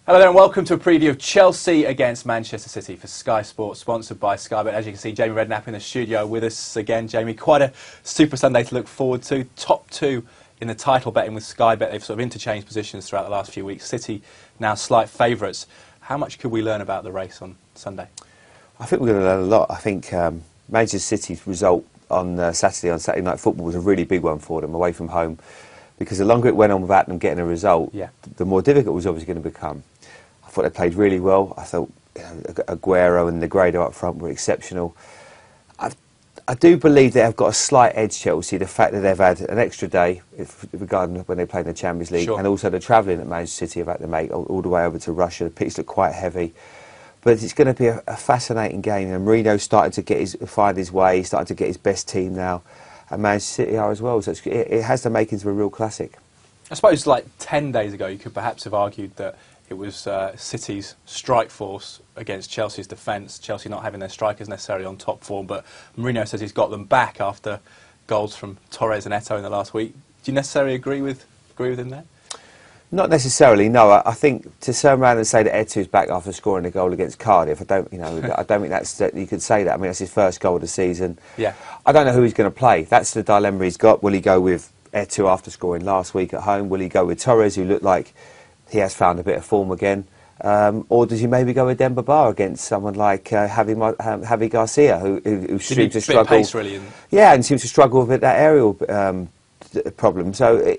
Hello there and welcome to a preview of Chelsea against Manchester City for Sky Sports, sponsored by Sky. But as you can see, Jamie Redknapp in the studio with us again. Jamie, quite a Super Sunday to look forward to. Top two in the title betting with Sky Bet. They've sort of interchanged positions throughout the last few weeks. City now slight favourites. How much could we learn about the race on Sunday? I think we're going to learn a lot. I think Manchester City's result on Saturday Night Football was a really big one for them away from home, because the longer it went on without them getting a result, the more difficult it was obviously going to become. I thought they played really well. I thought Aguero and Negredo up front were exceptional. I do believe they have got a slight edge, Chelsea, the fact that they've had an extra day regarding when they played in the Champions League, and also the travelling that Manchester City have had to make all the way over to Russia. The pitch looked quite heavy. But it's going to be a fascinating game, and Mourinho's starting to find his way, starting to get his best team now, and Manchester City are as well. So it has the makings of a real classic. I suppose like 10 days ago you could perhaps have argued that it was City's strike force against Chelsea's defence, Chelsea not having their strikers necessarily on top form, but Mourinho says he's got them back after goals from Torres and Eto'o in the last week. Do you necessarily agree with him there? Not necessarily, no. I think to turn around and say that Eto'o's back after scoring a goal against Cardiff, I don't think you could say that. I mean, that's his first goal of the season. Yeah. I don't know who he's going to play. That's the dilemma he's got. Will he go with Eto'o after scoring last week at home? Will he go with Torres, who looked like he has found a bit of form again? Or does he maybe go with Demba Ba against someone like Javi Garcia, who seems to struggle? Pace, really, yeah, and seems to struggle with that aerial problem. So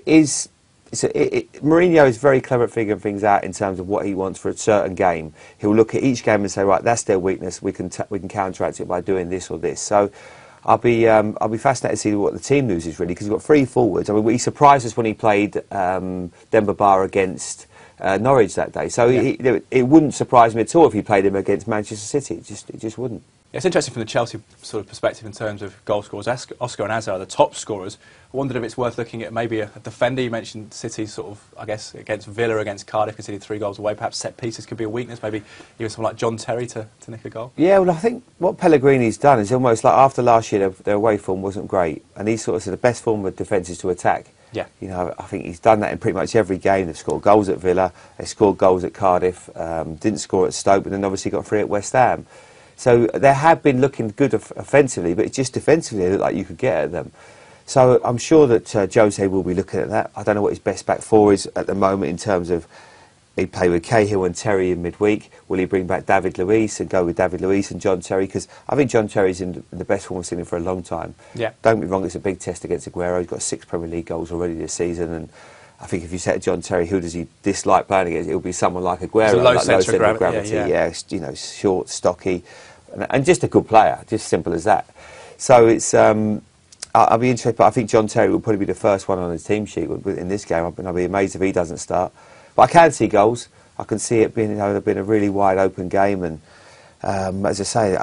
Mourinho is very clever at figuring things out in terms of what he wants for a certain game. He'll look at each game and say, right, that's their weakness. We can counteract it by doing this or this. So I'll be fascinated to see what the team loses, really, because he's got three forwards. I mean, he surprised us when he played Demba Ba against Norwich that day. So it wouldn't surprise me at all if he played him against Manchester City. It just wouldn't. It's interesting from the Chelsea sort of perspective in terms of goal scorers. Oscar and Azar are the top scorers. I wondered if it's worth looking at maybe a defender. You mentioned City sort of, I guess, against Villa, against Cardiff, conceded 3 goals away. Perhaps set pieces could be a weakness. Maybe even someone like John Terry to nick a goal. Yeah, well, I think what Pellegrini's done is almost like after last year, their away form wasn't great. And he sort of said the best form of defence is to attack. Yeah. You know, I think he's done that in pretty much every game. They've scored goals at Villa, they scored goals at Cardiff, didn't score at Stoke, but then obviously got 3 at West Ham. So they have been looking good offensively, but it's just defensively they look like you could get at them. So I'm sure that Jose will be looking at that. I don't know what his best back four is at the moment in terms of he play with Cahill and Terry in midweek. Will he bring back David Luiz and go with David Luiz and John Terry? Because I think John Terry's in the best form I've seen him for a long time. Yeah. Don't get me wrong, it's a big test against Aguero. He's got 6 Premier League goals already this season, and I think if you say to John Terry, who does he dislike playing against, it'll be someone like Aguero. It's a low like centre of gravity. Yeah, you know, short, stocky, and just a good player, just simple as that. So it's I'll be interested, but I think John Terry will probably be the first one on his team sheet in this game. I'll be amazed if he doesn't start. But I can see goals. I can see it being, been a really wide open game, and as I say,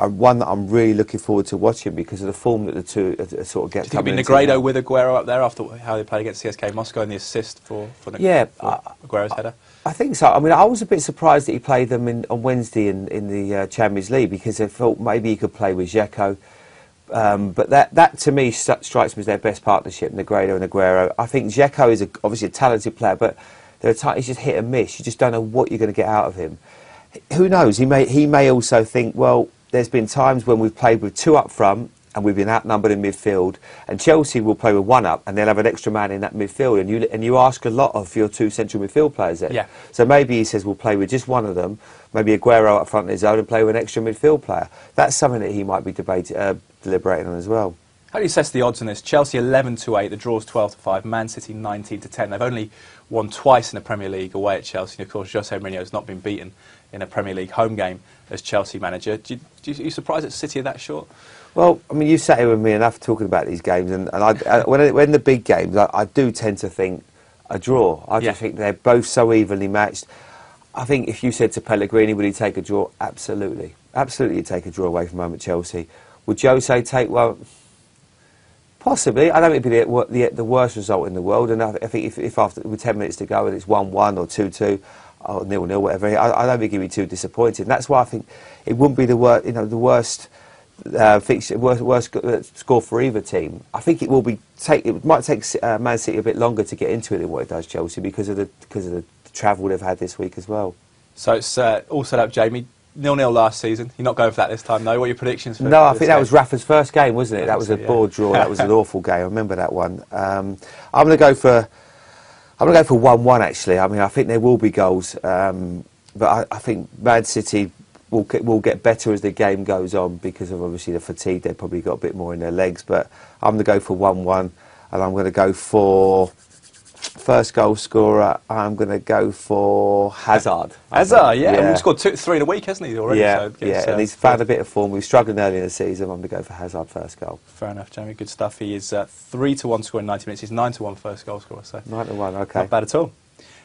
one that I'm really looking forward to watching because of the form that the two sort of get. Do you think it'll be Negredo with Aguero up there after how they played against CSK Moscow and the assist for Aguero's header? I think so. I mean, I was a bit surprised that he played them on Wednesday in the Champions League, because I thought maybe he could play with Dzeko. But that to me strikes me as their best partnership, Negredo and Aguero. I think Dzeko is obviously a talented player, but there are times he's just hit and miss. You just don't know what you're going to get out of him. Who knows? He may also think, well, there's been times when we've played with 2 up front and we've been outnumbered in midfield, and Chelsea will play with 1 up and they'll have an extra man in that midfield, and you ask a lot of your 2 central midfield players there. Yeah. So maybe he says we'll play with just one of them, maybe Aguero up front in his own, and play with an extra midfield player. That's something that he might be deliberating on as well. How do you assess the odds on this? Chelsea 11-8, the draw's 12-5, Man City 19-10. They've only won twice in the Premier League away at Chelsea. And of course, Jose Mourinho has not been beaten in a Premier League home game as Chelsea manager. Are you surprised that City are that short? Well, I mean, you've sat here with me enough talking about these games, and when the big games, I do tend to think a draw. I just think they're both so evenly matched. I think if you said to Pellegrini, would he take a draw? Absolutely. Absolutely he'd take a draw away from home at Chelsea. Would Jose take one? Possibly. I don't think it'd be the worst result in the world, and I think if after with 10 minutes to go and it's 1-1 or 2-2 or 0-0, whatever, I don't think he'd be too disappointed. And that's why I think it wouldn't be the worst score for either team. I think it might take Man City a bit longer to get into it than what it does Chelsea because of the travel they've had this week as well. So it's all set up, Jamie. 0-0 last seation. You're not going for that this time, though. What are your predictions for No, I this think that game? was Rafa's first game, wasn't it? That was a board draw. That was an awful game. I remember that one. I'm going to go for 1-1. Actually, I mean, I think there will be goals, but I think Man City will get better as the game goes on because of obviously the fatigue. They've probably got a bit more in their legs. But I'm going to go for 1-1, and I'm going to go for first goal scorer. I'm going to go for Hazard. Hazard, yeah. He's scored 3 in a week, hasn't he, already? Yeah, so and he's found a bit of form. He was struggling early in the season. I'm going to go for Hazard first goal. Fair enough, Jamie. Good stuff. He is 3-1 score in 90 minutes. He's 9-1 first goal scorer. So 9-1, okay. Not bad at all.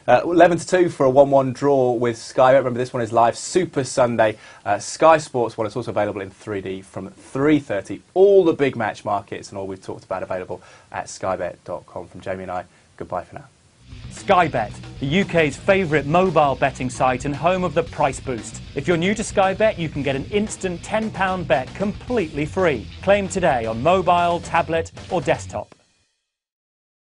11-2 for a 1-1 draw with Sky Bet. Remember, this one is live Super Sunday. Sky Sports one. It's also available in 3D from 3:30. All the big match markets and all we've talked about available at skybet.com. From Jamie and I, goodbye for now. Sky Bet, the UK's favourite mobile betting site and home of the price boost. If you're new to Sky Bet, you can get an instant £10 bet completely free. Claim today on mobile, tablet or desktop.